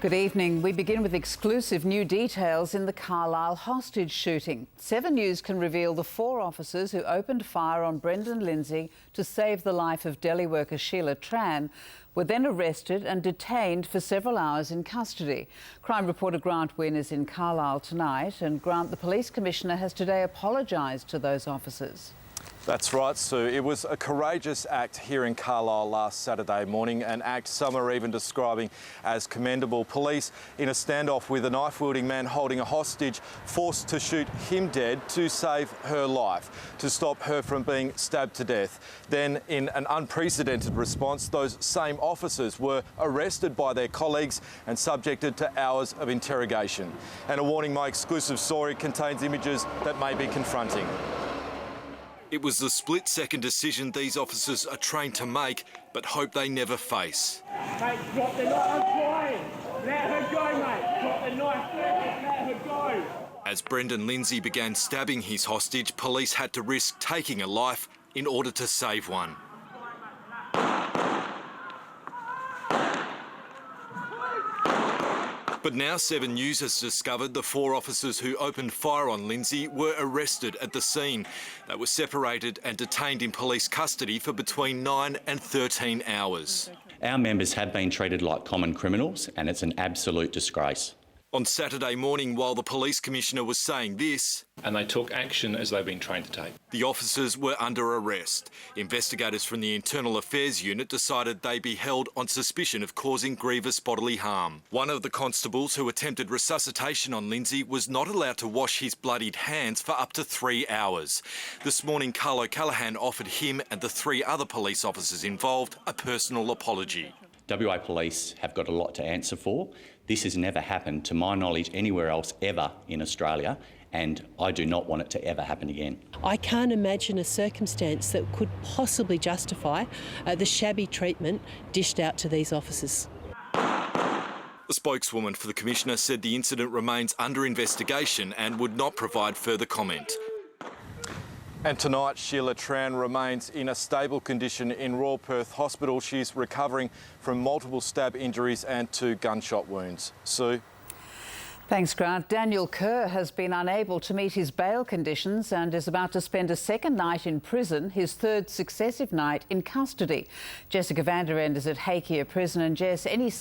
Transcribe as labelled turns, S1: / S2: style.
S1: Good evening. We begin with exclusive new details in the Carlisle hostage shooting. 7 News can reveal the 4 officers who opened fire on Brendan Lindsay to save the life of deli worker Sheila Tran were then arrested and detained for several hours in custody. Crime reporter Grant Wynne is in Carlisle tonight, and Grant, the Police Commissioner has today apologised to those officers.
S2: That's right, Sue. It was a courageous act here in Carlisle last Saturday morning, an act some are even describing as commendable. Police, in a standoff with a knife-wielding man holding a hostage, forced to shoot him dead to save her life, to stop her from being stabbed to death. Then, in an unprecedented response, those same officers were arrested by their colleagues and subjected to hours of interrogation. And a warning, my exclusive story contains images that may be confronting. It was the split-second decision these officers are trained to make, but hope they never face.
S3: Mate, drop the knife. I'm trying. Let her go, mate. Drop the knife. Let her go.
S2: As Brendan Lindsay began stabbing his hostage, police had to risk taking a life in order to save one. But now 7 News has discovered the 4 officers who opened fire on Lindsay were arrested at the scene. They were separated and detained in police custody for between 9 and 13 hours.
S4: Our members have been treated like common criminals, and it's an absolute disgrace.
S2: On Saturday morning, while the Police Commissioner was saying this,
S5: and they took action as they've been trained to take.
S2: The officers were under arrest. Investigators from the Internal Affairs Unit decided they be held on suspicion of causing grievous bodily harm. One of the constables who attempted resuscitation on Lindsay was not allowed to wash his bloodied hands for up to 3 hours. This morning, Carl O'Callaghan offered him and the 3 other police officers involved a personal apology.
S4: WA Police have got a lot to answer for. This has never happened, to my knowledge, anywhere else ever in Australia, and I do not want it to ever happen again.
S6: I can't imagine a circumstance that could possibly justify the shabby treatment dished out to these officers.
S2: The spokeswoman for the Commissioner said the incident remains under investigation and would not provide further comment. And tonight, Sheila Tran remains in a stable condition in Royal Perth Hospital. She's recovering from multiple stab injuries and 2 gunshot wounds. Sue?
S1: Thanks, Grant. Daniel Kerr has been unable to meet his bail conditions and is about to spend a second night in prison, his 3rd successive night in custody. Jessica van der End is at Hakea Prison. And Jess, any